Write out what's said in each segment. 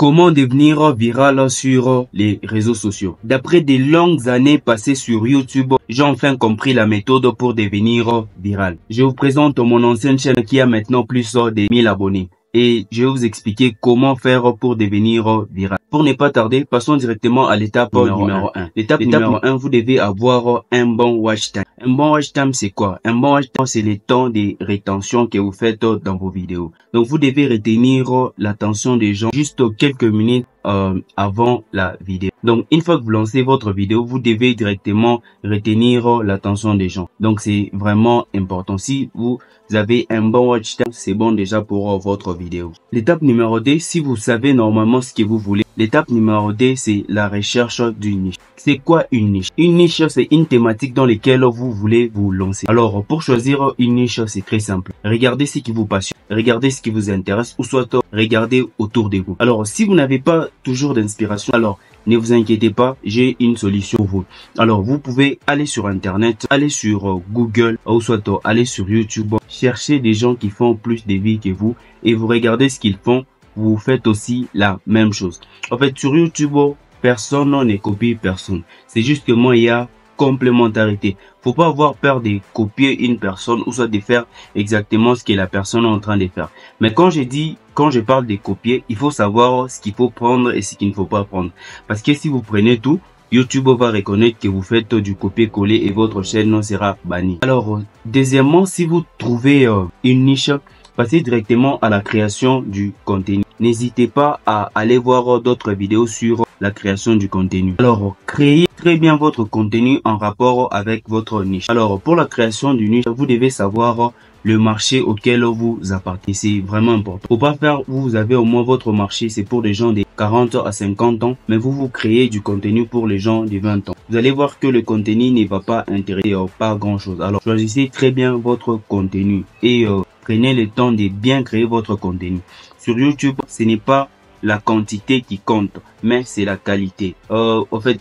Comment devenir viral sur les réseaux sociaux? D'après des longues années passées sur YouTube, j'ai enfin compris la méthode pour devenir viral. Je vous présente mon ancienne chaîne qui a maintenant plus de 1000 abonnés. Et je vais vous expliquer comment faire pour devenir viral. Pour ne pas tarder, passons directement à l'étape numéro 1. L'étape numéro 1, vous devez avoir un bon watch time. Un bon watch time, c'est quoi? Un bon watch time, c'est le temps de rétention que vous faites dans vos vidéos. Donc, vous devez retenir l'attention des gens juste quelques minutes avant la vidéo. Donc, une fois que vous lancez votre vidéo, vous devez directement retenir l'attention des gens. Donc, c'est vraiment important. Si vous avez un bon watch time, c'est bon déjà pour votre vidéo. L'étape numéro 2, si vous savez normalement ce que vous voulez, l'étape numéro 2, c'est la recherche d'une niche. C'est quoi une niche? Une niche, c'est une thématique dans laquelle vous voulez vous lancer. Alors, pour choisir une niche, c'est très simple. Regardez ce qui vous passionne, regardez ce qui vous intéresse, ou soit regardez autour de vous. Alors, si vous n'avez pas toujours d'inspiration, alors ne vous inquiétez pas, j'ai une solution pour vous. Alors, vous pouvez aller sur Internet, aller sur Google, ou soit aller sur YouTube, chercher des gens qui font plus de vues que vous et vous regardez ce qu'ils font. Vous faites aussi la même chose. En fait, sur YouTube, personne ne copie personne. C'est juste que moi, il y a complémentarité. Faut pas avoir peur de copier une personne ou soit de faire exactement ce que la personne est en train de faire. Mais quand je parle de copier, il faut savoir ce qu'il faut prendre et ce qu'il ne faut pas prendre. Parce que si vous prenez tout, YouTube va reconnaître que vous faites du copier-coller et votre chaîne sera bannie. Alors, deuxièmement, si vous trouvez une niche, passez directement à la création du contenu. N'hésitez pas à aller voir d'autres vidéos sur la création du contenu. Alors, créez très bien votre contenu en rapport avec votre niche. Alors, pour la création du niche, vous devez savoir le marché auquel vous appartenez. C'est vraiment important. Faut pas faire, vous avez au moins votre marché, c'est pour les gens de 40 à 50 ans, mais vous créez du contenu pour les gens de 20 ans. Vous allez voir que le contenu ne va pas intéresser pas grand chose. Alors, choisissez très bien votre contenu et prenez le temps de bien créer votre contenu. Sur YouTube, ce n'est pas la quantité qui compte, mais c'est la qualité. En fait,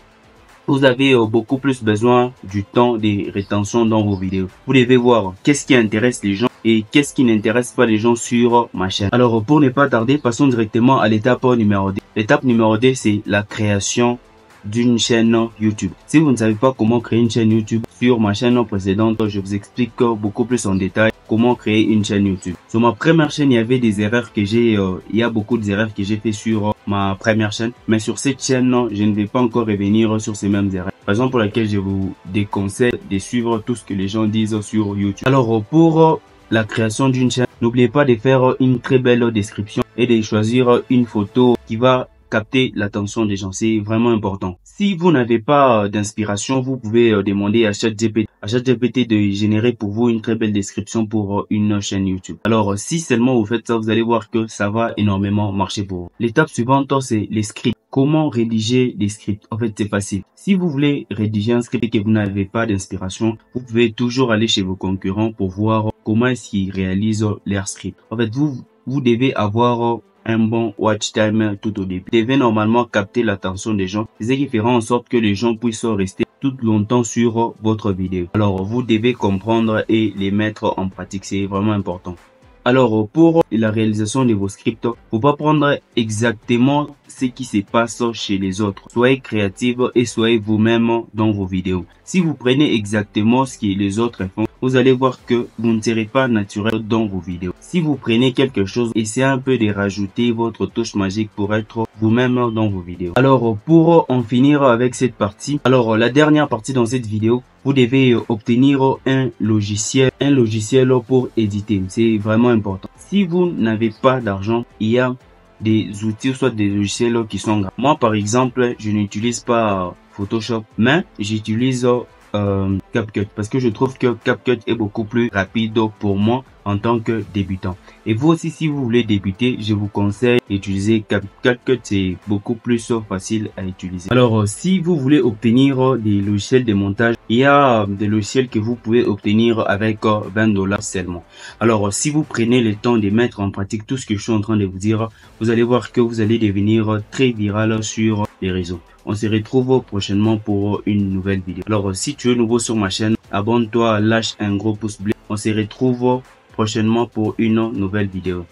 vous avez beaucoup plus besoin du temps de rétention dans vos vidéos. Vous devez voir qu'est-ce qui intéresse les gens et qu'est-ce qui n'intéresse pas les gens sur ma chaîne. Alors, pour ne pas tarder, passons directement à l'étape numéro 2. L'étape numéro 2, c'est la création d'une chaîne YouTube. Si vous ne savez pas comment créer une chaîne YouTube, sur ma chaîne précédente, je vous explique beaucoup plus en détail comment créer une chaîne YouTube. Sur ma première chaîne, il y avait des erreurs que il y a beaucoup d'erreurs que j'ai fait sur ma première chaîne. Mais sur cette chaîne, je ne vais pas encore revenir sur ces mêmes erreurs. Raison pour laquelle je vous déconseille de suivre tout ce que les gens disent sur YouTube. Alors, pour la création d'une chaîne, n'oubliez pas de faire une très belle description et de choisir une photo qui va capter l'attention des gens. C'est vraiment important. Si vous n'avez pas d'inspiration, vous pouvez demander à ChatGPT de générer pour vous une très belle description pour une chaîne YouTube. Alors, si seulement vous faites ça, vous allez voir que ça va énormément marcher pour vous. L'étape suivante, c'est les scripts. Comment rédiger des scripts? En fait, c'est facile. Si vous voulez rédiger un script et que vous n'avez pas d'inspiration, vous pouvez toujours aller chez vos concurrents pour voir comment est-ce qu'ils réalisent leurs scripts. En fait, vous devez avoir un bon watch time tout au début. Vous devez normalement capter l'attention des gens, ce qui fera en sorte que les gens puissent rester tout longtemps sur votre vidéo. Alors, vous devez comprendre et les mettre en pratique, c'est vraiment important. Alors, pour la réalisation de vos scripts, faut pas prendre exactement ce qui se passe chez les autres. Soyez créatif et soyez vous-même dans vos vidéos. Si vous prenez exactement ce que les autres font, vous allez voir que vous ne serez pas naturel dans vos vidéos. Si vous prenez quelque chose, essayez un peu de rajouter votre touche magique pour être vous-même dans vos vidéos. Alors, pour en finir avec cette partie, alors la dernière partie dans cette vidéo, vous devez obtenir un logiciel pour éditer. C'est vraiment important. Si vous n'avez pas d'argent, il y a des outils, soit des logiciels qui sont gratuits. Moi, par exemple, je n'utilise pas Photoshop, mais j'utilise CapCut parce que je trouve que CapCut est beaucoup plus rapide pour moi en tant que débutant. Et vous aussi, si vous voulez débuter, je vous conseille d'utiliser CapCut. C'est beaucoup plus facile à utiliser. Alors, si vous voulez obtenir des logiciels de montage, il y a des logiciels que vous pouvez obtenir avec 20 $ seulement. Alors, si vous prenez le temps de mettre en pratique tout ce que je suis en train de vous dire, vous allez voir que vous allez devenir très viral sur les réseaux. On se retrouve prochainement pour une nouvelle vidéo. Alors, si tu es nouveau sur ma chaîne, abonne-toi, lâche un gros pouce bleu. On se retrouve prochainement pour une nouvelle vidéo.